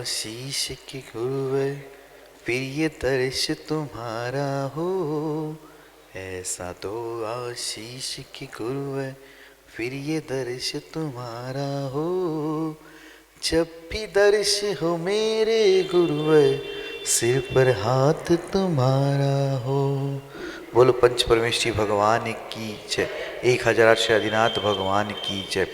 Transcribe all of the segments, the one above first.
आशीष की गुरुवे फिर ये दर्श तुम्हारा हो। ऐसा तो आशीष की गुरुवे फिर ये दर्श तुम्हारा हो। जब भी दर्श हो मेरे गुरुवे सिर पर हाथ तुम्हारा हो। बोलो पंच परमेश्वरी भगवान की जय। 1008 से अधिनाथ भगवान की जय।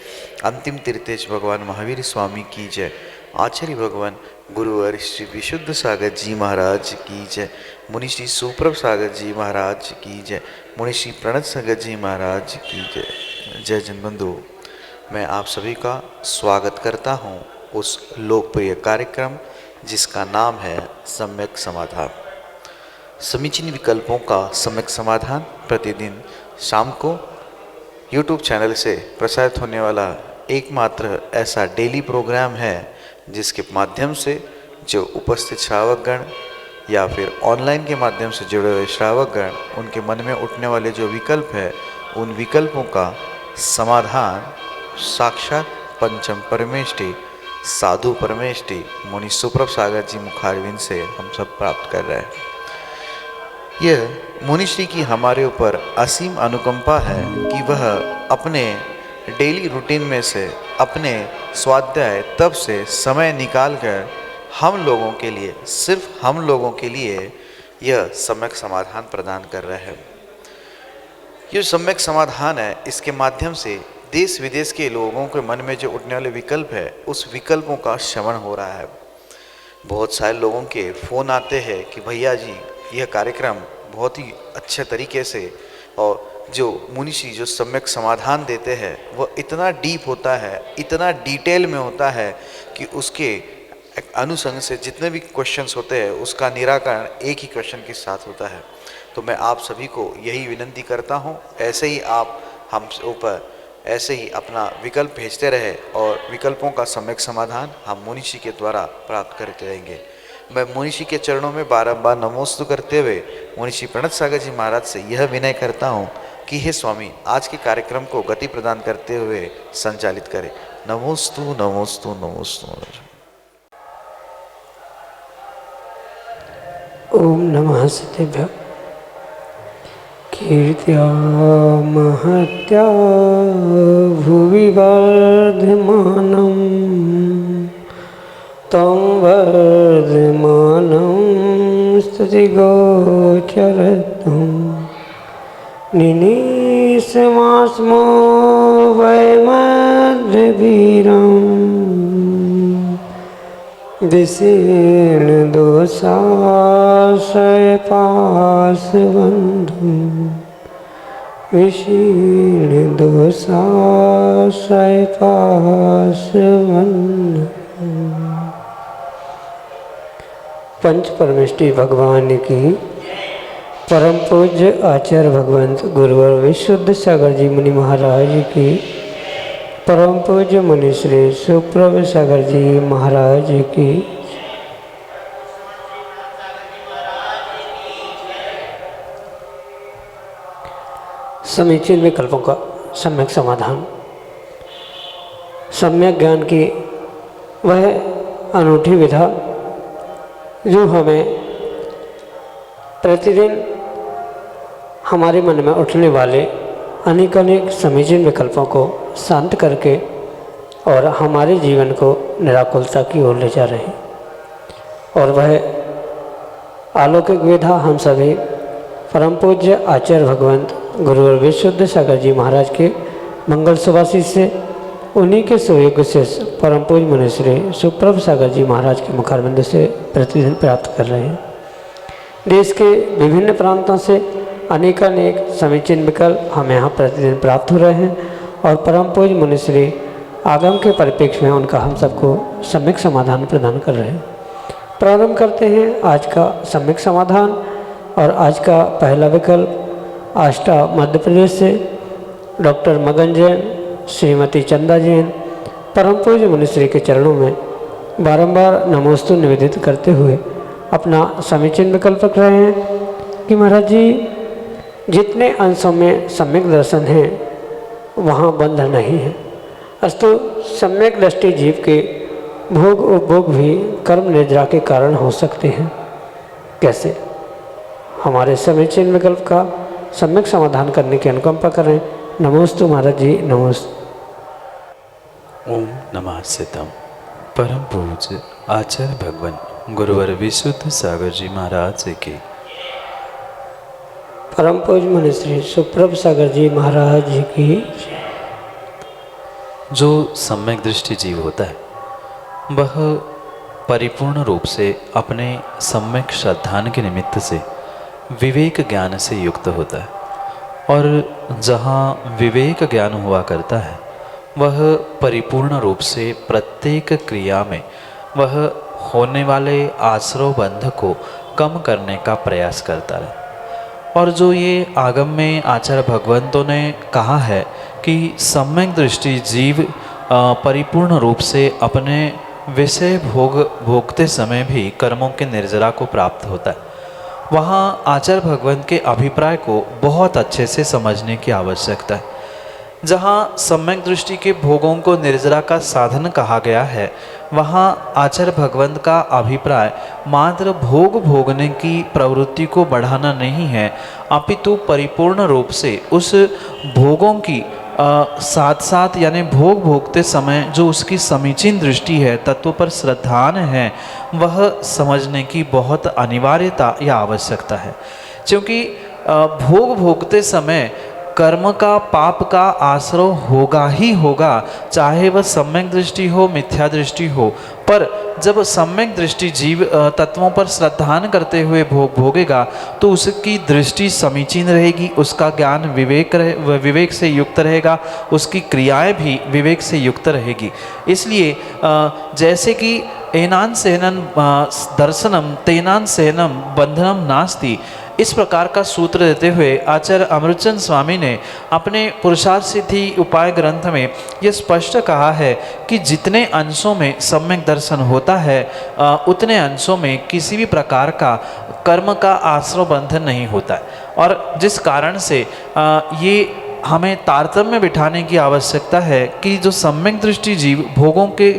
अंतिम तीर्थेश भगवान महावीर स्वामी की जय। आचार्य भगवान गुरुवर श्री विशुद्ध सागर जी महाराज की जय। मुनि श्री सुप्रभ सागर जी महाराज की जय। मुनि श्री प्रणत सागर जी महाराज की जय। जय जनबंधु, मैं आप सभी का स्वागत करता हूं उस लोकप्रिय कार्यक्रम जिसका नाम है सम्यक समाधान। समीचीन विकल्पों का सम्यक समाधान प्रतिदिन शाम को YouTube चैनल से प्रसारित होने वाला एकमात्र ऐसा डेली प्रोग्राम है जिसके माध्यम से जो उपस्थित श्रावकगण या फिर ऑनलाइन के माध्यम से जुड़े हुए श्रावकगण उनके मन में उठने वाले जो विकल्प है उन विकल्पों का समाधान साक्षात पंचम परमेष्टि साधु परमेष्टि मुनि सुप्रभ सागर जी मुखारविंद से हम सब प्राप्त कर रहे हैं। यह मुनिश्री की हमारे ऊपर असीम अनुकंपा है कि वह अपने डेली रूटीन में से अपने स्वाध्याय तब से समय निकालकर हम लोगों के लिए, सिर्फ हम लोगों के लिए यह सम्यक समाधान प्रदान कर रहे हैं। यह सम्यक समाधान है, इसके माध्यम से देश विदेश के लोगों के मन में जो उठने वाले विकल्प है उस विकल्पों का श्रवण हो रहा है। बहुत सारे लोगों के फ़ोन आते हैं कि भैया जी यह कार्यक्रम बहुत ही अच्छे तरीके से और जो मुनिश्री जो सम्यक समाधान देते हैं वह इतना डीप होता है, इतना डिटेल में होता है कि उसके अनुसंग से जितने भी क्वेश्चंस होते हैं उसका निराकरण एक ही क्वेश्चन के साथ होता है। तो मैं आप सभी को यही विनंती करता हूँ, ऐसे ही आप हम ऊपर ऐसे ही अपना विकल्प भेजते रहे और विकल्पों का सम्यक समाधान हम मुनिश्री के द्वारा प्राप्त करते रहेंगे। मैं मुनिश्री के चरणों में बारंबार नमोस्तु करते हुए मुनिश्री प्रणत सागर जी महाराज से यह विनय करता हूँ कि हे स्वामी आज के कार्यक्रम को गति प्रदान करते हुए संचालित करें। नमोस्तु नमोस्तु नमोस्तु। ओम नमः सतेभ्य। कीर्त्या महत्या भुवि वर्धमानं तं वर्धमानं स्तुतिगोचरतं निनीशमास्मो वैमध्यवीरं विशीर्णदोषाशयपाशबन्धुं विशीर्णदोषाशयपाशबन्धुं। पंच परमेष्टि भगवान की परम पूज्य आचार्य भगवंत गुरुवर विशुद्ध सागर जी मुनि महाराज की परम पूज्य मुनि श्री सुप्रभ सागर जी महाराज की समीचीन विकल्पों का सम्यक समाधान। सम्यक ज्ञान की वह अनूठी विधा जो हमें प्रतिदिन हमारे मन में उठने वाले अनेक समीचीन विकल्पों को शांत करके और हमारे जीवन को निराकुलता की ओर ले जा रहे हैं। और वह अलौकिक विधा हम सभी परम पूज्य आचार्य भगवंत गुरुवर विशुद्ध सागर जी महाराज के मंगल सुभाषित से उन्हीं के सुयोग्य से परम पूज्य मुनिश्री सुप्रभ सागर जी महाराज के मुखारबिंद से प्रतिदिन प्राप्त कर रहे हैं। देश के विभिन्न प्रांतों से अनेक समीचीन विकल्प हमें यहाँ प्रतिदिन प्राप्त हो रहे हैं और परम पूज्य मुनिश्री आगम के परिप्रेक्ष्य में उनका हम सबको सम्यक समाधान प्रदान कर रहे हैं। प्रारंभ करते हैं आज का सम्यक समाधान और आज का पहला विकल्प आष्टा मध्य प्रदेश से डॉक्टर मगन जैन, श्रीमती चंदा जैन परम पूज्य मुनिश्री के चरणों में बारंबार नमोस्तु निवेदित करते हुए अपना समीचीन विकल्प रख रहे हैं कि महाराज जी जितने अंशों में सम्यक दर्शन है वहाँ बंध नहीं है, अस्तु सम्यक दृष्टि जीव के भोग उपभोग भी कर्म निद्रा के कारण हो सकते हैं। कैसे? हमारे समीचीन विकल्प का सम्यक समाधान करने की अनुकंपा करें। नमोस्तु महाराज जी, नमोस्तु। ओम नमः सितम। परम पूज्य आचार्य भगवान गुरुवर विशुद्ध सागर जी महाराज की, परम पूज्य मुनि श्री सुप्रभ सागर जी महाराज जी की। जो सम्यक दृष्टि जीव होता है वह परिपूर्ण रूप से अपने सम्यक श्रद्धान के निमित्त से विवेक ज्ञान से युक्त होता है, और जहाँ विवेक ज्ञान हुआ करता है वह परिपूर्ण रूप से प्रत्येक क्रिया में वह होने वाले आश्रव बंध को कम करने का प्रयास करता है। और जो ये आगम में आचार्य भगवंतों ने कहा है कि सम्यक दृष्टि जीव परिपूर्ण रूप से अपने विषय भोगते समय भी कर्मों के निर्जरा को प्राप्त होता है, वहाँ आचार्य भगवंत के अभिप्राय को बहुत अच्छे से समझने की आवश्यकता है। जहाँ सम्यक दृष्टि के भोगों को निर्जरा का साधन कहा गया है, वहाँ आचार्य भगवंत का अभिप्राय मात्र भोग भोगने की प्रवृत्ति को बढ़ाना नहीं है, अपितु परिपूर्ण रूप से उस भोगों की साथ साथ यानी भोग भोगते समय जो उसकी समीचीन दृष्टि है, तत्व पर श्रद्धान है, वह समझने की बहुत अनिवार्यता या आवश्यकता है। क्योंकि भोग भोगते समय कर्म का पाप का आश्रय होगा ही होगा, चाहे वह सम्यक दृष्टि हो मिथ्या दृष्टि हो। पर जब सम्यक दृष्टि जीव तत्वों पर श्रद्धान करते हुए भोग भोगेगा तो उसकी दृष्टि समीचीन रहेगी, उसका ज्ञान विवेक से युक्त रहेगा, उसकी क्रियाएं भी विवेक से युक्त रहेगी। इसलिए जैसे कि एनान सहनन दर्शनम तेनान सहनम बंधनम नास्ति, इस प्रकार का सूत्र देते हुए आचार्य अमृतचंद स्वामी ने अपने पुरुषार्थ सिद्धि उपाय ग्रंथ में यह स्पष्ट कहा है कि जितने अंशों में सम्यक दर्शन होता है उतने अंशों में किसी भी प्रकार का कर्म का आश्रय बंधन नहीं होता है। और जिस कारण से ये हमें तारतम्य बिठाने की आवश्यकता है कि जो सम्यक दृष्टि जीव भोगों के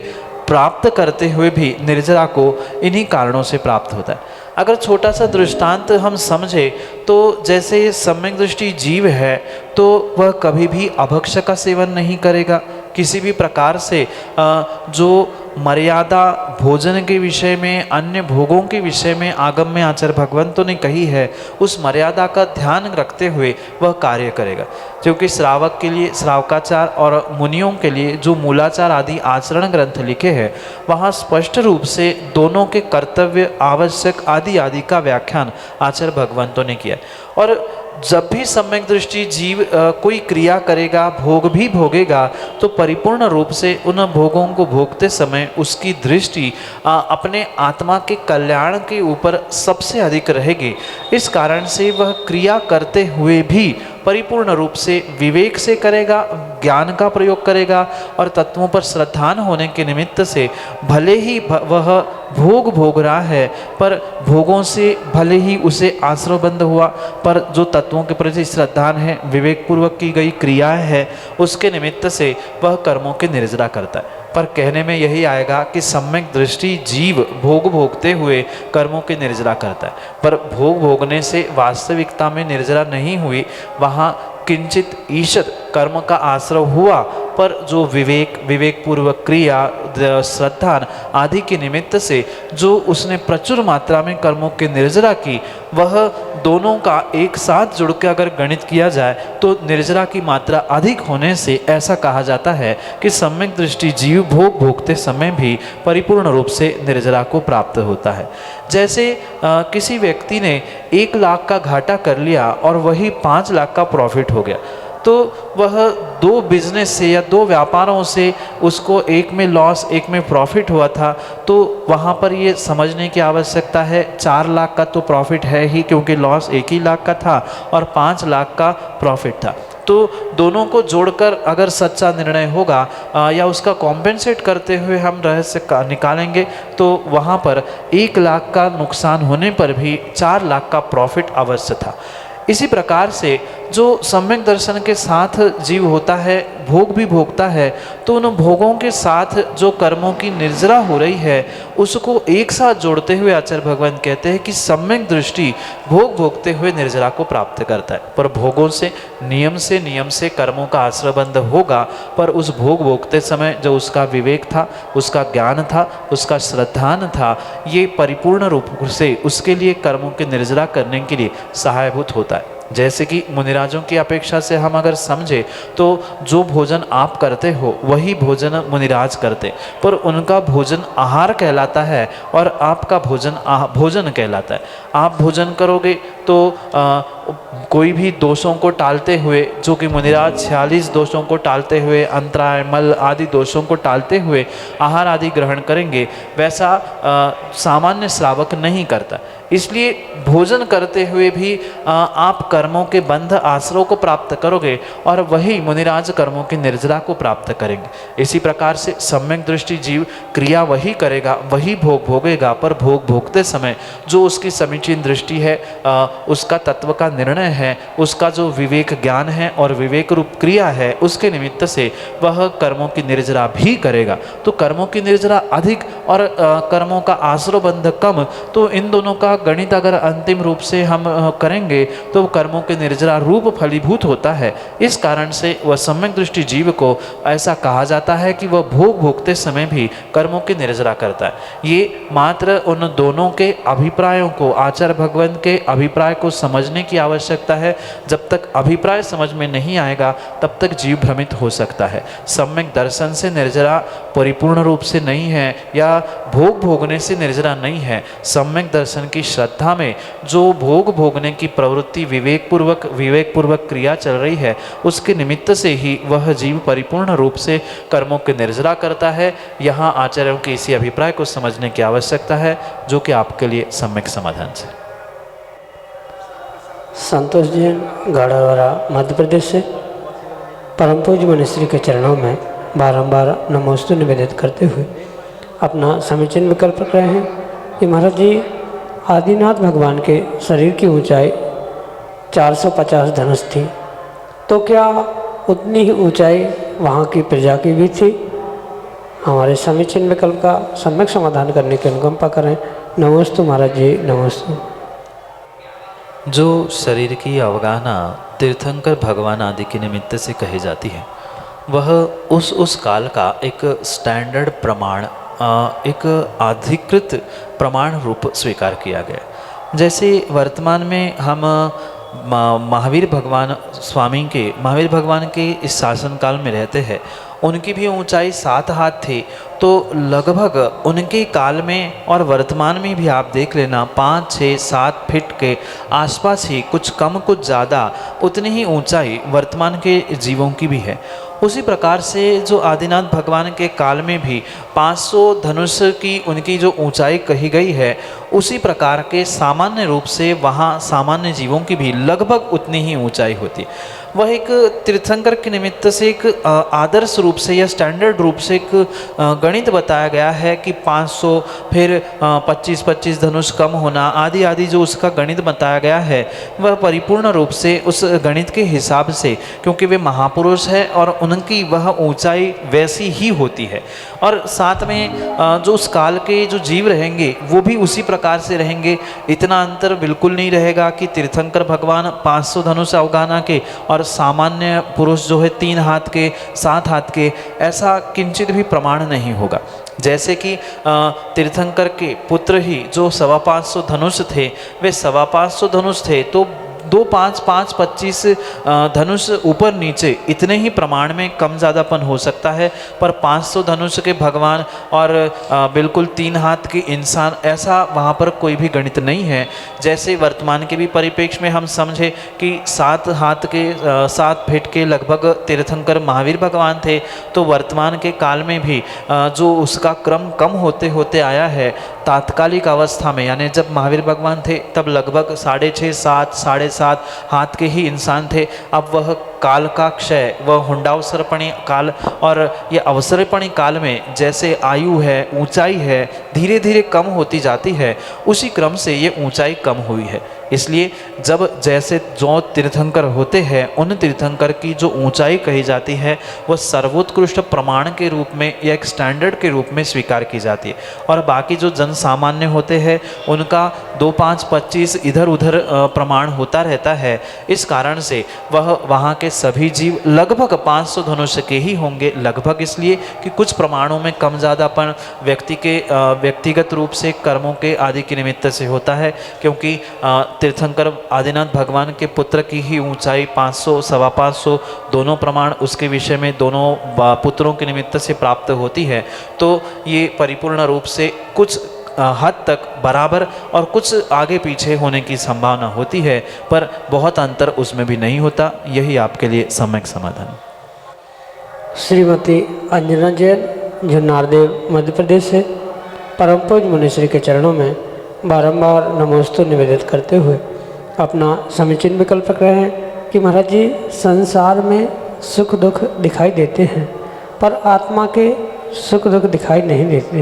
प्राप्त करते हुए भी निर्जरा को इन्हीं कारणों से प्राप्त होता है। अगर छोटा सा दृष्टांत हम समझे तो जैसे सम्यक दृष्टि जीव है तो वह कभी भी अभक्ष का सेवन नहीं करेगा, किसी भी प्रकार से जो मर्यादा भोजन के विषय में अन्य भोगों के विषय में आगम में आचार्य भगवंतों ने कही है, उस मर्यादा का ध्यान रखते हुए वह कार्य करेगा। क्योंकि श्रावक के लिए श्रावकाचार और मुनियों के लिए जो मूलाचार आदि आचरण ग्रंथ लिखे हैं वहाँ स्पष्ट रूप से दोनों के कर्तव्य आवश्यक आदि का व्याख्यान आचार्य भगवंतों ने किया। और जब भी सम्यक दृष्टि जीव कोई क्रिया करेगा, भोग भी भोगेगा, तो परिपूर्ण रूप से उन भोगों को भोगते समय उसकी दृष्टि अपने आत्मा के कल्याण के ऊपर सबसे अधिक रहेगी। इस कारण से वह क्रिया करते हुए भी परिपूर्ण रूप से विवेक से करेगा, ज्ञान का प्रयोग करेगा, और तत्वों पर श्रद्धान होने के निमित्त से भले ही वह भोग भोग रहा है, पर भोगों से भले ही उसे आश्रयबंध हुआ, पर जो तत्वों के प्रति श्रद्धान है, विवेक पूर्वक की गई क्रियाएं है, उसके निमित्त से वह कर्मों के निर्जरा करता है। पर कहने में यही आएगा कि सम्यक दृष्टि जीव भोग भोगते हुए कर्मों की निर्जरा करता है, पर भोग भोगने से वास्तविकता में निर्जरा नहीं हुई, वहाँ किंचित ईषद कर्म का आश्रय हुआ, पर जो विवेक पूर्वक क्रिया, श्रद्धान आदि के निमित्त से जो उसने प्रचुर मात्रा में कर्मों की निर्जरा की, वह दोनों का एक साथ जुड़ के अगर गणित किया जाए तो निर्जरा की मात्रा अधिक होने से ऐसा कहा जाता है कि सम्यक दृष्टि जीव भोग भोगते समय भी परिपूर्ण रूप से निर्जरा को प्राप्त होता है। जैसे किसी व्यक्ति ने 1 लाख का घाटा कर लिया और वही 5 लाख का प्रॉफिट हो गया, तो वह 2 बिजनेस से या 2 व्यापारों से उसको एक में लॉस एक में प्रॉफिट हुआ था, तो वहाँ पर ये समझने की आवश्यकता है 4 लाख का तो प्रॉफिट है ही, क्योंकि लॉस 1 ही लाख का था और 5 लाख का प्रॉफिट था। तो दोनों को जोड़कर अगर सच्चा निर्णय होगा या उसका कॉम्पेंसेट करते हुए हम रहस्य निकालेंगे तो वहाँ पर 1 लाख का नुकसान होने पर भी 4 लाख का प्रॉफिट अवश्य था। इसी प्रकार से जो सम्यक दर्शन के साथ जीव होता है, भोग भी भोगता है, तो उन भोगों के साथ जो कर्मों की निर्जरा हो रही है उसको एक साथ जोड़ते हुए आचार्य भगवान कहते हैं कि सम्यक दृष्टि भोग भोगते हुए निर्जरा को प्राप्त करता है। पर भोगों से नियम से कर्मों का आश्रयबंध होगा, पर उस भोग भोगते समय जो उसका विवेक था, उसका ज्ञान था, उसका श्रद्धान था, ये परिपूर्ण रूप से उसके लिए कर्मों की निर्जरा करने के लिए सहायभूत होता है। जैसे कि मुनिराजों की अपेक्षा से हम अगर समझे तो जो भोजन आप करते हो वही भोजन मुनिराज करते, पर उनका भोजन आहार कहलाता है और आपका भोजन भोजन कहलाता है। आप भोजन करोगे तो कोई भी दोषों को टालते हुए, जो कि मुनिराज 46 दोषों को टालते हुए, अंतराय मल आदि दोषों को टालते हुए आहार आदि ग्रहण करेंगे, वैसा सामान्य श्रावक नहीं करता। इसलिए भोजन करते हुए भी आप कर्मों के बंध आश्रयों को प्राप्त करोगे और वही मुनिराज कर्मों की निर्जरा को प्राप्त करेंगे। इसी प्रकार से सम्यक दृष्टि जीव क्रिया वही करेगा, वही भोग भोगेगा, पर भोग भोगते समय जो उसकी समीचीन दृष्टि है, उसका तत्व का निर्णय है, उसका जो विवेक ज्ञान है और विवेक रूप क्रिया है, उसके निमित्त से वह कर्मों की निर्जरा भी करेगा। तो कर्मों की निर्जरा अधिक और कर्मों का आश्रयबंध कम, तो इन दोनों का गणित अगर अंतिम रूप से हम करेंगे तो कर्मों के निर्जरा रूप फलीभूत होता है। इस कारण से वह सम्यक दृष्टि जीव को ऐसा कहा जाता है कि वह भोग भोगते समय भी कर्मों की निर्जरा करता है। ये मात्र उन दोनों के अभिप्रायों को, आचार्य भगवान के अभिप्राय को समझने की आवश्यकता है। जब तक अभिप्राय समझ में नहीं आएगा तब तक जीव भ्रमित हो सकता है। सम्यक दर्शन से निर्जरा परिपूर्ण रूप से नहीं है या भोग भोगने से निर्जरा नहीं है। सम्यक दर्शन की श्रद्धा में जो भोग भोगने की प्रवृत्ति विवेक पूर्वक क्रिया चल रही है, उसके निमित्त से ही वह जीव परिपूर्ण रूप से कर्मों की निर्जरा करता है। यहाँ आचार्यों के इसी अभिप्राय को समझने की आवश्यकता है, जो कि आपके लिए सम्यक समाधान से। संतोष जैन, गाड़ावाड़ा, मध्य प्रदेश से परम पूज्य मुनिश्री के चरणों में बारंबार नमोस्तु निवेदित करते हुए अपना समीचीन विकल्प रख रहे हैं कि महाराज जी, आदिनाथ भगवान के शरीर की ऊंचाई 450 धनुष थी, तो क्या उतनी ही ऊंचाई वहाँ की प्रजा की भी थी? हमारे समीचीन विकल्प का सम्यक समाधान करने की अनुकंपा करें। नमोस्तु महाराज जी, नमोस्तु। जो शरीर की अवगाहना तीर्थंकर भगवान आदि के निमित्त से कही जाती है, वह उस काल का एक स्टैंडर्ड प्रमाण, एक अधिकृत प्रमाण रूप स्वीकार किया गया। जैसे वर्तमान में हम महावीर भगवान के इस शासन काल में रहते हैं, उनकी भी ऊंचाई 7 हाथ थी, तो लगभग उनके काल में और वर्तमान में भी आप देख लेना 5, 6, 7 फीट के आसपास ही, कुछ कम कुछ ज़्यादा उतनी ही ऊंचाई वर्तमान के जीवों की भी है। उसी प्रकार से जो आदिनाथ भगवान के काल में भी 500 धनुष की उनकी जो ऊंचाई कही गई है, उसी प्रकार के सामान्य रूप से वहाँ सामान्य जीवों की भी लगभग उतनी ही ऊंचाई होती। वह एक तीर्थंकर के निमित्त से एक आदर्श रूप से या स्टैंडर्ड रूप से एक गणित बताया गया है कि 500 फिर 25-25 धनुष कम होना आदि आदि, जो उसका गणित बताया गया है वह परिपूर्ण रूप से उस गणित के हिसाब से, क्योंकि वे महापुरुष है और उनकी वह ऊंचाई वैसी ही होती है। और साथ में जो उस काल के जो जीव रहेंगे वो भी उसी प्रकार से रहेंगे। इतना अंतर बिल्कुल नहीं रहेगा कि तीर्थंकर भगवान 500 धनुष अवगाहना के और सामान्य पुरुष जो है 3 हाथ के 7 हाथ के, ऐसा किंचित भी प्रमाण नहीं होगा। जैसे कि तीर्थंकर के पुत्र ही जो 525 धनुष थे, वे 525 धनुष थे, तो 2, 5, 5, 25 धनुष ऊपर नीचे इतने ही प्रमाण में कम ज़्यादापन हो सकता है, पर 500 धनुष के भगवान और बिल्कुल 3 हाथ के इंसान, ऐसा वहाँ पर कोई भी गणित नहीं है। जैसे वर्तमान के भी परिप्रेक्ष्य में हम समझे कि 7 हाथ के 7 फीट के लगभग तीर्थंकर महावीर भगवान थे, तो वर्तमान के काल में भी जो उसका क्रम कम होते होते आया है, तात्कालिक अवस्था में यानी जब महावीर भगवान थे तब लगभग 6.5, 7, 7.5 हाथ के ही इंसान थे। अब वह काल का क्षय, वह हुंडावसर्पणी काल और ये अवसर्पणी काल में जैसे आयु है, ऊंचाई है, धीरे धीरे कम होती जाती है, उसी क्रम से ये ऊंचाई कम हुई है। इसलिए जब जैसे जो तीर्थंकर होते हैं उन तीर्थंकर की जो ऊंचाई कही जाती है वह सर्वोत्कृष्ट प्रमाण के रूप में या एक स्टैंडर्ड के रूप में स्वीकार की जाती है, और बाकी जो जन सामान्य होते हैं उनका 2, 5, 25 इधर उधर प्रमाण होता रहता है। इस कारण से वह वहाँ के सभी जीव लगभग 500 धनुष्य के ही होंगे। लगभग इसलिए कि कुछ प्रमाणों में कम ज़्यादापन व्यक्ति के व्यक्तिगत रूप से कर्मों के आदि के निमित्त से होता है, क्योंकि तीर्थंकर आदिनाथ भगवान के पुत्र की ही ऊंचाई 500, 525 दोनों प्रमाण उसके विषय में दोनों पुत्रों के निमित्त से प्राप्त होती है। तो ये परिपूर्ण रूप से कुछ हद तक बराबर और कुछ आगे पीछे होने की संभावना होती है, पर बहुत अंतर उसमें भी नहीं होता। यही आपके लिए सम्यक समाधान है। श्रीमती अंजना जैन, जो नारदेव मध्य प्रदेश से, परम पूज्य मुनिश्री के चरणों में बारंबार नमोस्तु निवेदित करते हुए अपना समीचीन विकल्प रख रहे हैं कि महाराज जी, संसार में सुख दुख दिखाई देते हैं पर आत्मा के सुख दुख दिखाई नहीं देते,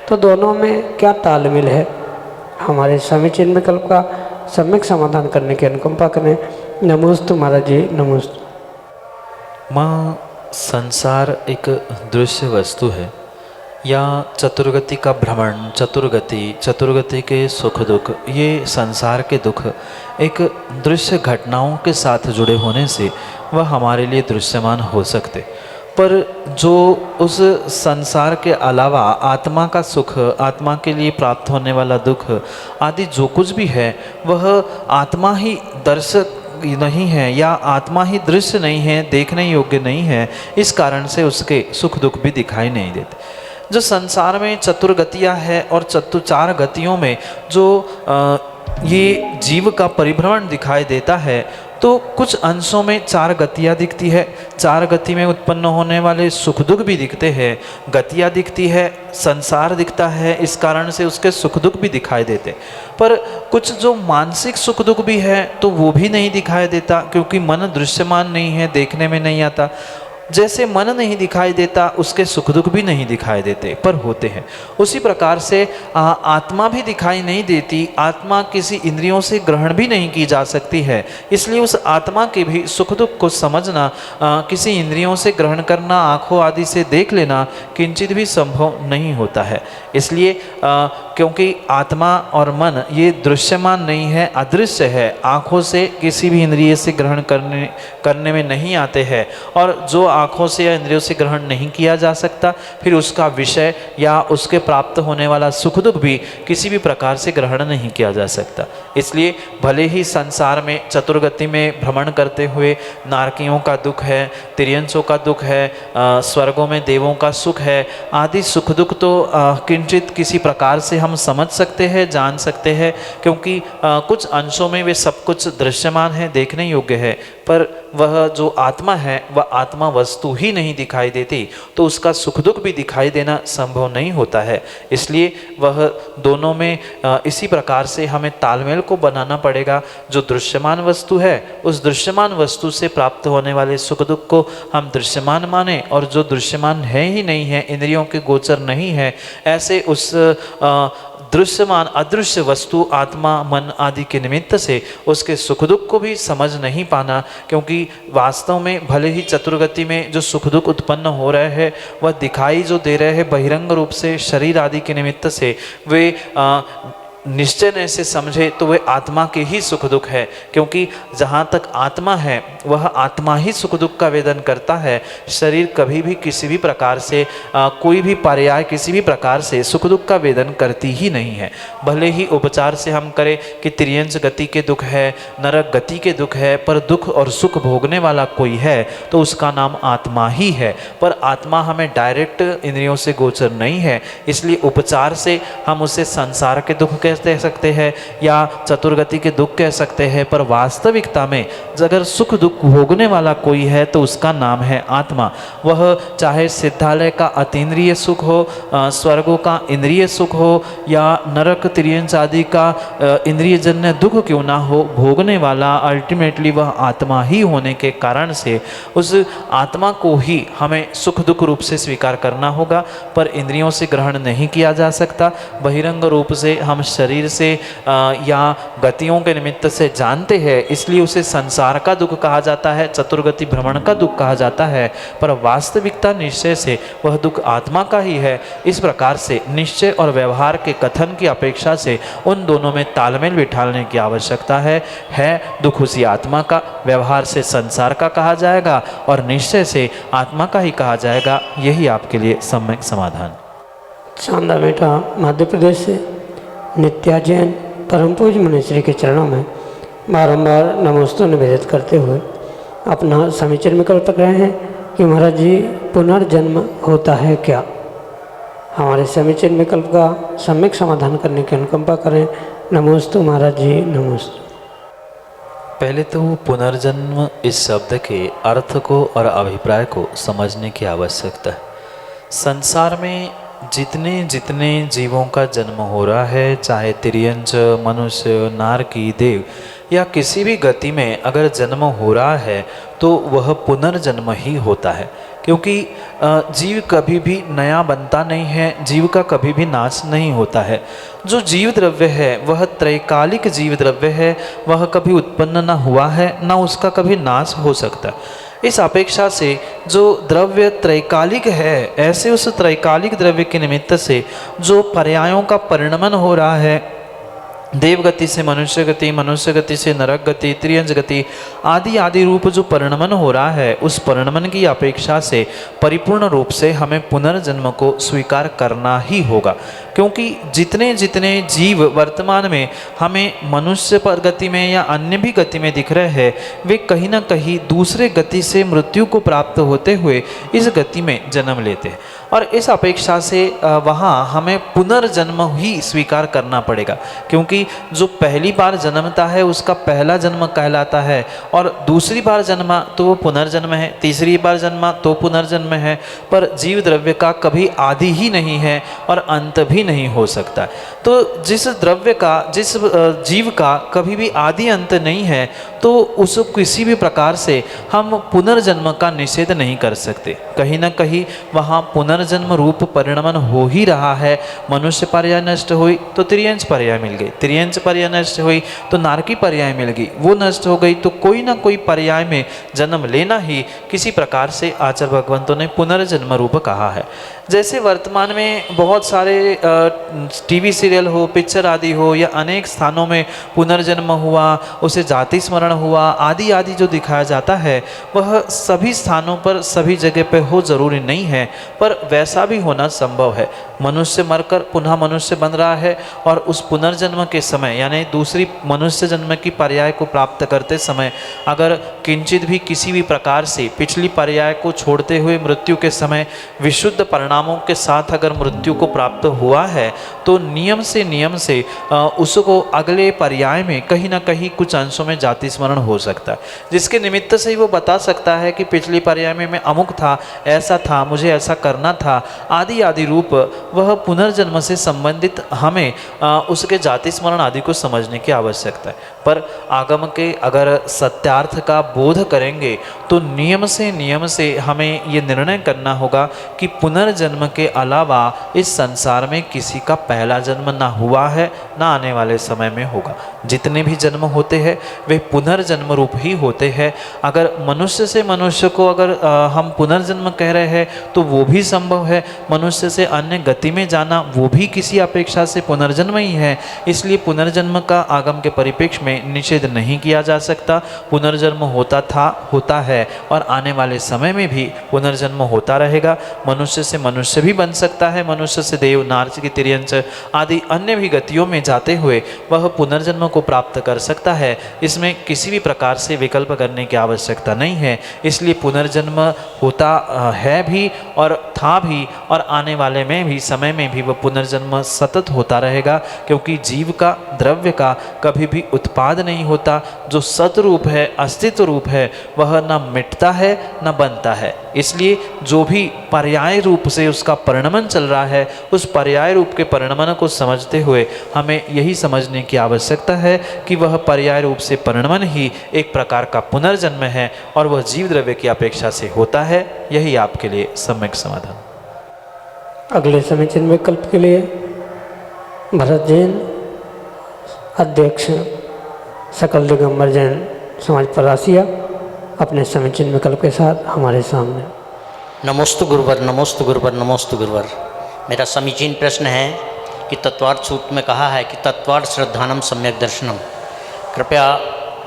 तो दोनों में क्या तालमेल है? हमारे समीचीन विकल्प का सम्यक समाधान करने की अनुकंपा करें। नमोस्तु महाराज जी, नमोस्तु। माँ, संसार एक दृश्य वस्तु है या चतुर्गति का भ्रमण, चतुर्गति के सुख दुख, ये संसार के दुख एक दृश्य घटनाओं के साथ जुड़े होने से वह हमारे लिए दृश्यमान हो सकते, पर जो उस संसार के अलावा आत्मा का सुख, आत्मा के लिए प्राप्त होने वाला दुख आदि जो कुछ भी है वह आत्मा ही दर्शक नहीं है या आत्मा ही दृश्य नहीं है, देखने योग्य नहीं है। इस कारण से उसके सुख दुख भी दिखाई नहीं देते। जो संसार में चतुर्गतियाँ है और चार गतियों में जो ये जीव का परिभ्रमण दिखाई देता है, तो कुछ अंशों में चार गतियाँ दिखती है, चार गति में उत्पन्न होने वाले सुख दुख भी दिखते हैं, गतियाँ दिखती है, संसार दिखता है, इस कारण से उसके सुख दुख भी दिखाई देते। पर कुछ जो मानसिक सुख दुख भी है तो वो भी नहीं दिखाई देता, क्योंकि मन दृश्यमान नहीं है, देखने में नहीं आता। जैसे मन नहीं दिखाई देता उसके सुख दुख भी नहीं दिखाई देते, पर होते हैं। उसी प्रकार से आत्मा भी दिखाई नहीं देती, आत्मा किसी इंद्रियों से ग्रहण भी नहीं की जा सकती है। इसलिए उस आत्मा के भी सुख दुख को समझना, किसी इंद्रियों से ग्रहण करना, आँखों आदि से देख लेना किंचित भी संभव नहीं होता है। इसलिए क्योंकि आत्मा और मन ये दृश्यमान नहीं है, अदृश्य है, आँखों से किसी भी इंद्रिय से ग्रहण करने में नहीं आते हैं, और जो आँखों से या इंद्रियों से ग्रहण नहीं किया जा सकता, फिर उसका विषय या उसके प्राप्त होने वाला सुख दुख भी किसी भी प्रकार से ग्रहण नहीं किया जा सकता। इसलिए भले ही संसार में चतुर्गति में भ्रमण करते हुए नारकियों का दुख है, तिर्यंसों का दुख है, स्वर्गों में देवों का सुख है, आदि सुख दुख तो किंचित किसी प्रकार से हम समझ सकते हैं, जान सकते हैं, क्योंकि कुछ अंशों में वे सब कुछ दृश्यमान है, देखने योग्य है, पर वह जो आत्मा है वह आत्मा वस्तु ही नहीं दिखाई देती, तो उसका सुख दुख भी दिखाई देना संभव नहीं होता है। इसलिए वह दोनों में इसी प्रकार से हमें तालमेल को बनाना पड़ेगा। जो दृश्यमान वस्तु है उस दृश्यमान वस्तु से प्राप्त होने वाले सुख दुख को हम दृश्यमान माने, और जो दृश्यमान है ही नहीं है, इंद्रियों के गोचर नहीं है, ऐसे उस दृश्यमान अदृश्य वस्तु आत्मा मन आदि के निमित्त से उसके सुख दुख को भी समझ नहीं पाना, क्योंकि वास्तव में भले ही चतुर्गति में जो सुख दुख उत्पन्न हो रहे हैं वह दिखाई जो दे रहे हैं बहिरंग रूप से शरीर आदि के निमित्त से, वे निश्चय ने से समझे तो वे आत्मा के ही सुख दुख है, क्योंकि जहाँ तक आत्मा है वह आत्मा ही सुख दुख का वेदन करता है। शरीर कभी भी किसी भी प्रकार से कोई भी पर्याय किसी भी प्रकार से सुख दुख का वेदन करती ही नहीं है। भले ही उपचार से हम करें कि तिर्यंस गति के दुख है, नरक गति के दुख है, पर दुख और सुख भोगने वाला कोई है तो उसका नाम आत्मा ही है। पर आत्मा हमें डायरेक्ट इंद्रियों से गोचर नहीं है, इसलिए उपचार से हम उसे संसार के दुख कह सकते हैं या चतुर्गति के दुख कह सकते हैं, पर वास्तविकता में अगर सुख दुख भोगने वाला कोई है तो उसका नाम है आत्मा। वह चाहे सिद्धालय का अतीन्द्रिय सुख हो, स्वर्गों का इंद्रिय सुख हो, या नरक तिर्यंस आदि का इंद्रिय जन्य दुख क्यों ना हो, भोगने वाला अल्टीमेटली वह आत्मा ही होने के कारण से उस आत्मा को ही हमें सुख दुख रूप से स्वीकार करना होगा, पर इंद्रियों से ग्रहण नहीं किया जा सकता। बहिरंग रूप से हम शरीर से या गतियों के निमित्त से जानते हैं, इसलिए उसे संसार का दुख कहा जाता है, चतुर्गति भ्रमण का दुख कहा जाता है, पर वास्तविकता निश्चय से वह दुख आत्मा का ही है। इस प्रकार से निश्चय और व्यवहार के कथन की अपेक्षा से उन दोनों में तालमेल बिठाने की आवश्यकता है दुख उसी आत्मा का, व्यवहार से संसार का कहा जाएगा और निश्चय से आत्मा का ही कहा जाएगा। यही आपके लिए सम्यक समाधान। चांदा बेटा मध्य प्रदेश से नित्या जैन परम पूज्य मुनिश्री के चरणों में बारंबार नमोस्तु निवेदित करते हुए अपना समीचीन विकल्प रख रहे हैं कि महाराज जी पुनर्जन्म होता है क्या। हमारे समीचीन विकल्प का सम्यक समाधान करने की अनुकंपा करें। नमोस्तु महाराज जी, नमोस्तु। पहले तो पुनर्जन्म इस शब्द के अर्थ को और अभिप्राय को समझने की आवश्यकता है। संसार में जितने जितने जीवों का जन्म हो रहा है, चाहे तिर्यंच, मनुष्य, नारकी, देव या किसी भी गति में अगर जन्म हो रहा है तो वह पुनर्जन्म ही होता है, क्योंकि जीव कभी भी नया बनता नहीं है, जीव का कभी भी नाश नहीं होता है। जो जीव द्रव्य है वह त्रैकालिक जीव द्रव्य है, वह कभी उत्पन्न ना हुआ है ना उसका कभी नाश हो सकता। इस अपेक्षा से जो द्रव्य त्रैकालिक है, ऐसे उस त्रैकालिक द्रव्य के निमित्त से जो पर्यायों का परिणमन हो रहा है, देव गति से मनुष्य गति, मनुष्य गति से नरक गति, त्रियंज गति आदि आदि रूप जो परिणमन हो रहा है, उस परिणमन की अपेक्षा से परिपूर्ण रूप से हमें पुनर्जन्म को स्वीकार करना ही होगा। क्योंकि जितने जितने जीव वर्तमान में हमें मनुष्य पर गति में या अन्य भी गति में दिख रहे हैं, वे कहीं ना कहीं दूसरे गति से मृत्यु को प्राप्त होते हुए इस गति में जन्म लेते हैं, और इस अपेक्षा से वहाँ हमें पुनर्जन्म ही स्वीकार करना पड़ेगा। क्योंकि जो पहली बार जन्मता है उसका पहला जन्म कहलाता है, और दूसरी बार जन्मा तो वो पुनर्जन्म है, तीसरी बार जन्मा तो पुनर्जन्म है। पर जीव द्रव्य का कभी आदि ही नहीं है और अंत भी नहीं हो सकता। तो जिस द्रव्य का, जिस जीव का कभी भी आदि अंत नहीं है, तो उस किसी भी प्रकार से हम पुनर्जन्म का निषेध नहीं कर सकते। कहीं ना कहीं वहाँ पुनर्जन्म रूप परिणमन हो ही रहा है। मनुष्य पर्याय नष्ट हुई तो त्रियंच पर्याय मिल गई, त्रियंच पर्याय नष्ट हुई तो नारकी पर्याय मिल गई, वो नष्ट हो गई तो कोई ना कोई पर्याय में जन्म लेना ही किसी प्रकार से आचार्य भगवंतों ने पुनर्जन्म रूप कहा है। जैसे वर्तमान में बहुत सारे टीवी सीरियल हो, पिक्चर आदि हो, या अनेक स्थानों में पुनर्जन्म हुआ, उसे जाति स्मरण हुआ आदि आदि जो दिखाया जाता है, वह सभी स्थानों पर सभी जगह पे हो जरूरी नहीं है, पर वैसा भी होना संभव है। मनुष्य मरकर पुनः मनुष्य बन रहा है, और उस पुनर्जन्म के समय यानी दूसरी मनुष्य जन्म की पर्याय को प्राप्त करते समय अगर किंचित भी किसी भी प्रकार से पिछली पर्याय को छोड़ते हुए मृत्यु के समय विशुद्ध परिणामों के साथ अगर मृत्यु को प्राप्त हुआ है, तो नियम से उसको अगले पर्याय में कहीं ना कहीं कुछ अंशों में जाति स्मरण हो सकता है, जिसके निमित्त से ही वो बता सकता है कि पिछली पर्याय में मैं अमुक था, ऐसा था, मुझे ऐसा करना था आदि आदि रूप। वह पुनर्जन्म से संबंधित हमें उसके जाति स्मरण आदि को समझने की आवश्यकता है। पर आगम के अगर सत्यार्थ का बोध करेंगे तो नियम से हमें ये निर्णय करना होगा कि पुनर्जन्म के अलावा इस संसार में किसी का पहला जन्म ना हुआ है ना आने वाले समय में होगा। जितने भी जन्म होते हैं वे पुनर्जन्म रूप ही होते हैं। अगर मनुष्य से मनुष्य को अगर हम पुनर्जन्म कह रहे हैं तो वो भी संभव है, मनुष्य से अन्य गति में जाना वो भी किसी अपेक्षा से पुनर्जन्म ही है। इसलिए पुनर्जन्म का आगम के परिप्रेक्ष्य में निषेध नहीं किया जा सकता। पुनर्जन्म होता है और आने वाले समय में भी पुनर्जन्म होता रहेगा। मनुष्य से मनुष्य भी बन सकता है, मनुष्य से देव, नारकी, तिर्यंच आदि अन्य भी गतियों में जाते हुए वह पुनर्जन्म को प्राप्त कर सकता है। इसमें किसी भी प्रकार से विकल्प करने की आवश्यकता नहीं है। इसलिए पुनर्जन्म होता है भी और था भी, और आने वाले में भी समय में भी वह पुनर्जन्म सतत होता रहेगा, क्योंकि जीव का, द्रव्य का कभी भी उत्पाद नहीं होता। जो सतरूप है, अस्तित्व रूप है, वह न मिटता है न बनता है। इसलिए जो भी पर्याय रूप से उसका परिणमन चल रहा है, उस पर्याय रूप के परिणमन को समझते हुए हमें यही समझने की आवश्यकता है कि वह पर्याय रूप से परिणमन ही एक प्रकार का पुनर्जन्म है और वह जीव द्रव्य की अपेक्षा से होता है। यही आपके लिए सम्यक समाधान। अगले समीचीन विकल्प के लिए भरत जैन अध्यक्ष सकल दिगंबर जैन समाज परासिया अपने समीचीन विकल्प के साथ हमारे सामने। नमोस्तु गुरुवर, नमोस्तु गुरुवर, नमोस्तु गुरुवर। मेरा समीचीन प्रश्न है कि तत्वार्थ सूत्र में कहा है कि तत्वार्थ श्रद्धानम सम्यक दर्शनम। कृपया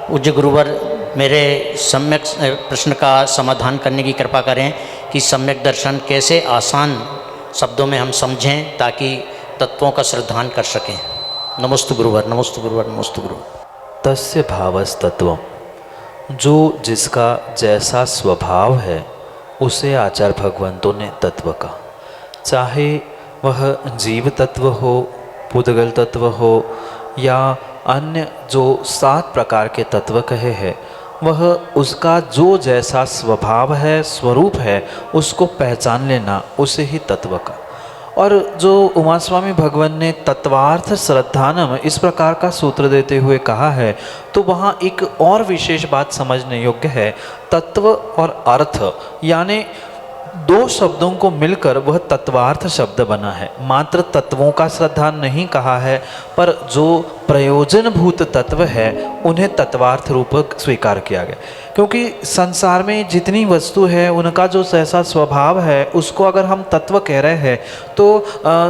पूज्य गुरुवर मेरे सम्यक प्रश्न का समाधान करने की कृपा करें कि सम्यक दर्शन कैसे आसान शब्दों में हम समझें ताकि तत्वों का श्रद्धान कर सकें। नमोस्तु गुरुवर, नमोस्तु गुरुवर, नमोस्तु गुरुवर। तस्य भावस्तत्वम, जो जिसका जैसा स्वभाव है उसे आचार्य भगवंतों ने तत्व कहा। चाहे वह जीव तत्व हो, पुद्गल तत्व हो या अन्य जो 7 प्रकार के तत्व कहे हैं, वह उसका जो जैसा स्वभाव है, स्वरूप है, उसको पहचान लेना, उसे ही तत्व का। और जो उमा स्वामी भगवान ने तत्वार्थ श्रद्धानम इस प्रकार का सूत्र देते हुए कहा है, तो वहाँ एक और विशेष बात समझने योग्य है। तत्व और अर्थ यानी 2 शब्दों को मिलकर वह तत्वार्थ शब्द बना है। मात्र तत्वों का श्रद्धान नहीं कहा है, पर जो प्रयोजनभूत तत्व है उन्हें तत्वार्थ रूप स्वीकार किया गया। क्योंकि संसार में जितनी वस्तु है उनका जो ऐसा स्वभाव है उसको अगर हम तत्व कह रहे हैं, तो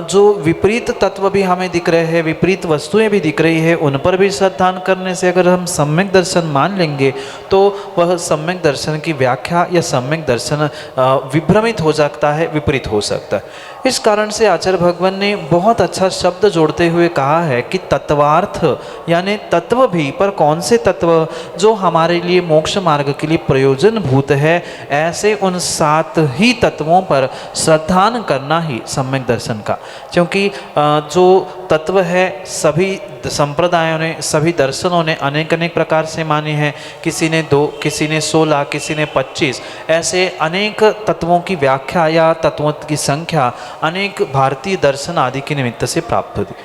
जो विपरीत तत्व भी हमें दिख रहे हैं, विपरीत वस्तुएं भी दिख रही है, उन पर भी श्रद्धान करने से अगर हम सम्यक दर्शन मान लेंगे तो वह सम्यक दर्शन की व्याख्या या सम्यक दर्शन विभ्रमित हो सकता है, विपरीत हो सकता है। इस कारण से आचार्य भगवान ने बहुत अच्छा शब्द जोड़ते हुए कहा है कि तत्वार्थ यानी तत्व भी, पर कौन से तत्व? जो हमारे लिए मोक्ष मार्ग के लिए प्रयोजनभूत है, ऐसे उन 7 ही तत्वों पर श्रद्धान करना ही सम्यक दर्शन का। क्योंकि जो तत्व है सभी संप्रदायों ने, सभी दर्शनों ने अनेक अनेक प्रकार से माने हैं। किसी ने 2, किसी ने 16, किसी ने 25, ऐसे अनेक तत्वों की व्याख्या या तत्वों की संख्या अनेक भारतीय दर्शन आदि के निमित्त से प्राप्त होती।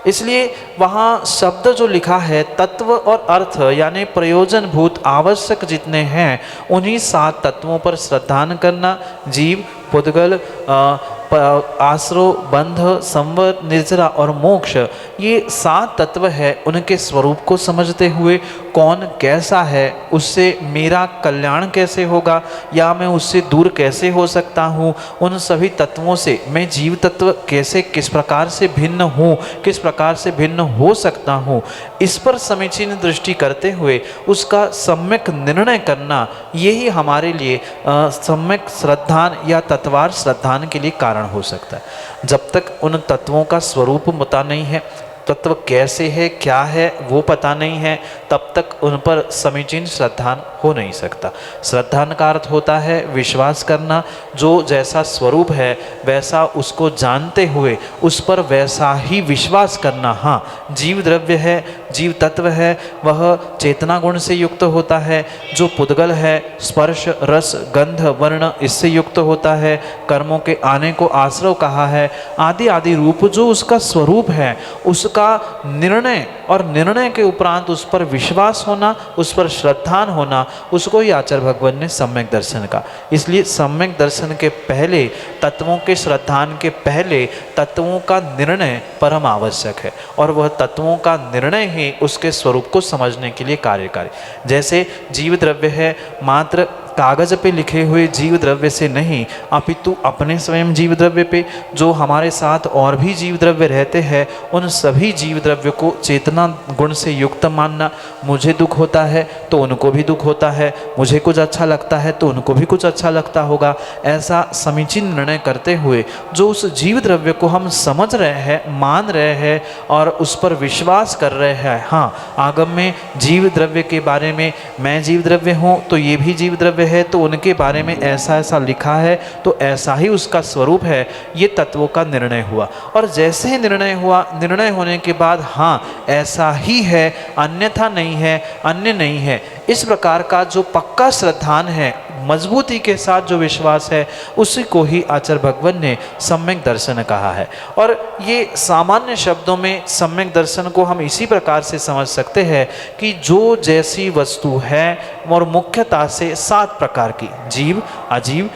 इसलिए वहाँ शब्द जो लिखा है तत्व और अर्थ यानी प्रयोजनभूत आवश्यक जितने हैं उन्हीं 7 तत्वों पर श्रद्धान करना। जीव, पुद्गल, आश्रो, बंध, संवर, निर्जरा और मोक्ष, ये 7 तत्व है। उनके स्वरूप को समझते हुए कौन कैसा है, उससे मेरा कल्याण कैसे होगा या मैं उससे दूर कैसे हो सकता हूँ, उन सभी तत्वों से मैं जीव तत्व कैसे, किस प्रकार से भिन्न हूँ, किस प्रकार से भिन्न हो सकता हूँ, इस पर समीचीन दृष्टि करते हुए उसका सम्यक निर्णय करना, यही हमारे लिए सम्यक श्रद्धान या तत्वार्थ श्रद्धान के लिए कारण हो सकता है। जब तक उन तत्वों का स्वरूप पता नहीं है, तत्व कैसे है, क्या है, वो पता नहीं है, तब तक उन पर समीचीन श्रद्धान हो नहीं सकता। श्रद्धान का अर्थ होता है विश्वास करना, जो जैसा स्वरूप है वैसा उसको जानते हुए उस पर वैसा ही विश्वास करना। हाँ, जीव द्रव्य है, जीव तत्व है, वह चेतना गुण से युक्त होता है। जो पुद्गल है स्पर्श, रस, गंध, वर्ण इससे युक्त होता है। कर्मों के आने को आश्रव कहा है। आदि आदि रूप जो उसका स्वरूप है, उसका निर्णय और निर्णय के उपरांत उस पर विश्वास होना, उस पर श्रद्धान होना, उसको ही आचार्य भगवान ने सम्यक दर्शन का। इसलिए सम्यक दर्शन के पहले, तत्वों के श्रद्धान के पहले तत्वों का निर्णय परम आवश्यक है, और वह तत्वों का निर्णय ही उसके स्वरूप को समझने के लिए कार्यकारी। जैसे जीव द्रव्य है, मात्र कागज पे लिखे हुए जीव द्रव्य से नहीं, अपितु अपने स्वयं जीव द्रव्य पे जो हमारे साथ और भी जीव द्रव्य रहते हैं, उन सभी जीव द्रव्य को चेतना गुण से युक्त मानना। मुझे दुख होता है तो उनको भी दुख होता है, मुझे कुछ अच्छा लगता है तो उनको भी कुछ अच्छा लगता होगा। ऐसा समीचीन निर्णय करते हुए जो उस जीव द्रव्य को हम समझ रहे हैं, मान रहे हैं और उस पर विश्वास कर रहे हैं। हाँ, आगम में जीव द्रव्य के बारे में, मैं जीव द्रव्य हूँ तो ये भी जीव द्रव्य है, तो उनके बारे में ऐसा ऐसा लिखा है तो ऐसा ही उसका स्वरूप है, ये तत्वों का निर्णय हुआ। और जैसे ही निर्णय हुआ, निर्णय होने के बाद हाँ ऐसा ही है, अन्यथा नहीं है, अन्य नहीं है, इस प्रकार का जो पक्का श्रद्धान है, मजबूती के साथ जो विश्वास है, उसी को ही आचार्य भगवान ने सम्यक दर्शन कहा है। और ये सामान्य शब्दों में सम्यक दर्शन को हम इसी प्रकार से समझ सकते हैं कि जो जैसी वस्तु है और मुख्यतः से 7 प्रकार की, जीव, अजीव,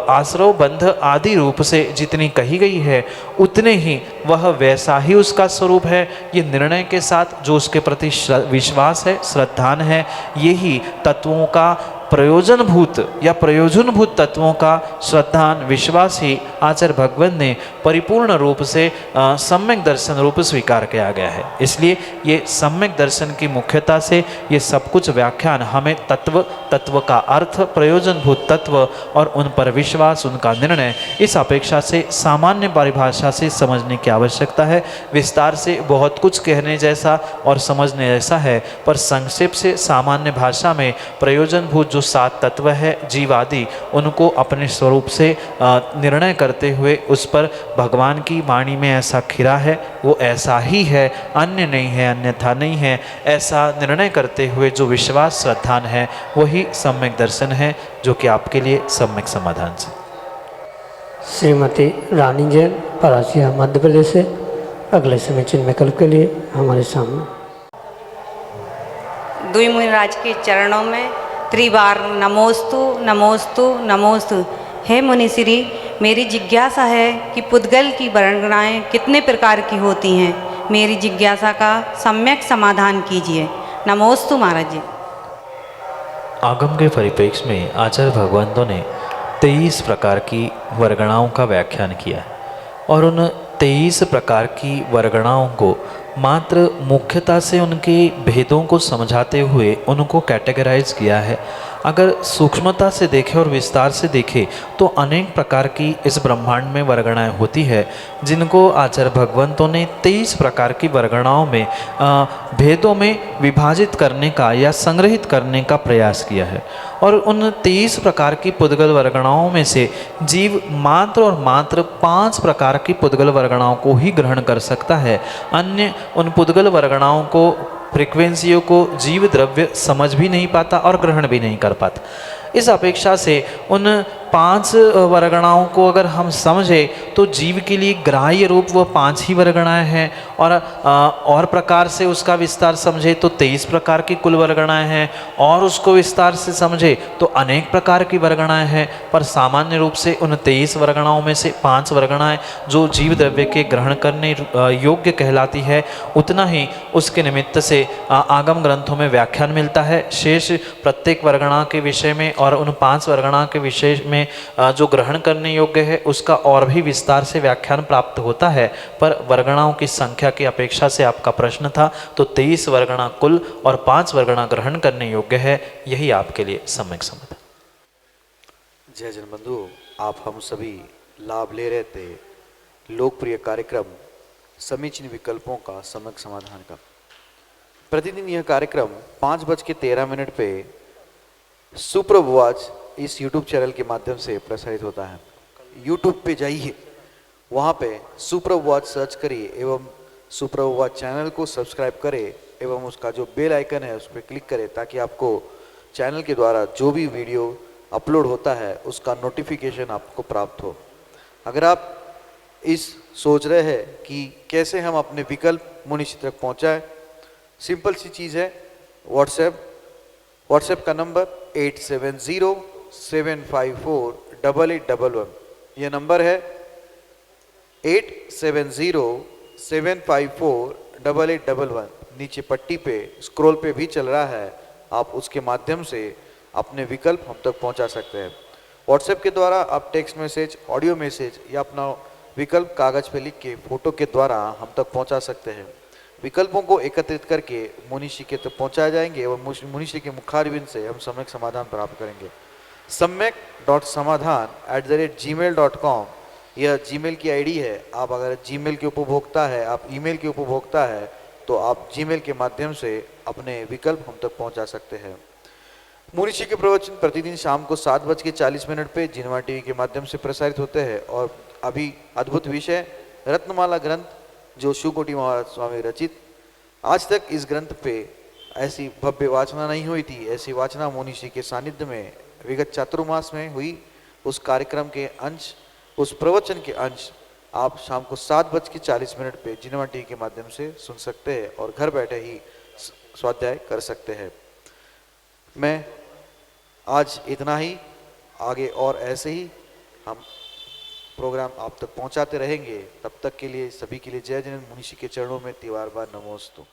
आश्रव बंध आदि रूप से जितनी कही गई है उतने ही वह वैसा ही उसका स्वरूप है। ये निर्णय के साथ जो उसके प्रति विश्वास है, श्रद्धान है, यही तत्वों का प्रयोजनभूत या प्रयोजनभूत तत्वों का श्रद्धान विश्वास ही आचार्य भगवत ने परिपूर्ण रूप से सम्यक दर्शन रूप स्वीकार किया गया है। इसलिए ये सम्यक दर्शन की मुख्यता से ये सब कुछ व्याख्यान हमें तत्व का अर्थ, प्रयोजनभूत तत्व और उन पर विश्वास, उनका निर्णय, इस अपेक्षा से सामान्य परिभाषा से समझने की आवश्यकता है। विस्तार से बहुत कुछ कहने जैसा और समझने जैसा है, पर संक्षेप से सामान्य भाषा में प्रयोजनभूत जो 7 तत्व है जीव आदि, उनको अपने स्वरूप से निर्णय करते हुए उस पर भगवान की वाणी में ऐसा खिरा है, वो ऐसा ही है, अन्य नहीं है, अन्यथा नहीं है, ऐसा निर्णय करते हुए जो विश्वास श्रद्धान है वही सम्यक दर्शन है, जो कि आपके लिए सम्यक समाधान से। श्रीमती रानी जैन, परासिया, मध्य प्रदेश से अगले समीचीन विकल्प के लिए हमारे सामने। दुई मुनिराज के चरणों में त्रिबार नमोस्तु नमोस्तु नमोस्तु। हे मुनिश्री, मेरी जिज्ञासा है कि पुद्गल की वर्णनाएं कितने प्रकार की होती हैं। मेरी जिज्ञासा का सम्यक समाधान कीजिए। नमोस्तु महाराज जी। आगम के परिप्रेक्ष्य में आचार्य भगवंतों ने 23 प्रकार की वर्गणाओं का व्याख्यान किया है और उन 23 प्रकार की वर्गणाओं को मात्र मुख्यता से उनके भेदों को समझाते हुए उनको कैटेगराइज किया है। अगर सूक्ष्मता से देखें और विस्तार से देखें तो अनेक प्रकार की इस ब्रह्मांड में वर्गणाएं होती है, जिनको आचार्य भगवंतों ने 23 प्रकार की वर्गणाओं में भेदों में विभाजित करने का या संग्रहित करने का प्रयास किया है। और उन 23 प्रकार की पुद्गल वर्गणाओं में से जीव मात्र और मात्र 5 प्रकार की पुद्गल वर्गणाओं को ही ग्रहण कर सकता है। अन्य उन पुद्गल वर्गणाओं को, फ्रीक्वेंसियों को जीव द्रव्य समझ भी नहीं पाता और ग्रहण भी नहीं कर पाता। इस अपेक्षा से उन 5 वर्गणाओं को अगर हम समझें तो जीव के लिए ग्राह्य रूप वह 5 ही वर्गणाएं हैं, और प्रकार से उसका विस्तार समझे तो 23 प्रकार की कुल वर्गणाएं हैं, और उसको विस्तार से समझे तो अनेक प्रकार की वर्गणाएं हैं। पर सामान्य रूप से उन 23 वर्गणाओं में से 5 वर्गणाएं जो जीव द्रव्य के ग्रहण करने योग्य कहलाती है, उतना ही उसके निमित्त से आगम ग्रंथों में व्याख्यान मिलता है। शेष प्रत्येक वर्गणा के विषय में और उन 5 वर्गणा के विषय में जो ग्रहण करने योग्य है उसका और भी विस्तार से व्याख्यान प्राप्त होता है। पर वर्गणाओं की संख्या की अपेक्षा से आपका प्रश्न था, तो 23 वर्गणा कुल और 5 वर्गणा ग्रहण करने योग्य है, यही आपके लिए सम्यक समाधान। जय जन बंधु, आप हम सभी लाभ ले रहे थे लोकप्रिय कार्यक्रम समीचीन विकल्पों का सम्यक समाधान का। प्रतिदिन यह कार्यक्रम 5:13 पे सुप्रभुवाच इस YouTube चैनल के माध्यम से प्रसारित होता है। YouTube पे जाइए, वहाँ पे सुप्रभुवाच सर्च करिए एवं सुप्रभुवाच चैनल को सब्सक्राइब करें एवं उसका जो बेल आइकन है उस पर क्लिक करें, ताकि आपको चैनल के द्वारा जो भी वीडियो अपलोड होता है उसका नोटिफिकेशन आपको प्राप्त हो। अगर आप इस सोच रहे हैं कि कैसे हम अपने विकल्प मुनिषि तक पहुँचाएँ, सिंपल सी चीज़ है। व्हाट्सएप का नंबर 8707548811। यह नंबर है 8707548811। नीचे पट्टी पे स्क्रॉल पे भी चल रहा है, आप उसके माध्यम से अपने विकल्प हम तक पहुंचा सकते हैं। व्हाट्सएप के द्वारा आप टेक्स्ट मैसेज, ऑडियो मैसेज या अपना विकल्प कागज पे लिख के फोटो के द्वारा हम तक पहुंचा सकते हैं। विकल्पों को एकत्रित करके मुनिषि के तक पहुंचाए जाएंगे एवं मुनिषि के मुखारविंद से हम सम्यक समाधान प्राप्त करेंगे। सम्यक.समाधान@gmail.com यह जीमेल की आईडी है। आप अगर जीमेल के उपभोक्ता है, आप ईमेल के उपभोक्ता है, तो आप जीमेल के माध्यम से अपने विकल्प हम तक पहुंचा सकते हैं। मुनिषि के प्रवचन प्रतिदिन शाम को 7:40 पे जिनवा टीवी के माध्यम से प्रसारित होते हैं। और अभी अद्भुत विषय रत्नमाला ग्रंथ जो शिवकोटि महाराज स्वामी रचित, आज तक इस ग्रंथ पे ऐसी भव्य वाचना नहीं हुई थी। ऐसी वाचना मुनिषि के सानिध्य में विगत चातुर्मास में हुई। उस कार्यक्रम के अंश, उस प्रवचन के अंश आप शाम को 7:40 पे जिनवा टीवी के माध्यम से सुन सकते हैं और घर बैठे ही स्वाध्याय कर सकते हैं। मैं आज इतना ही। आगे और ऐसे ही हम प्रोग्राम आप तक पहुंचाते रहेंगे। तब तक के लिए सभी के लिए जय जिनेंद्र मुनिषी के चरणों में तिवार बार नमोस्तु।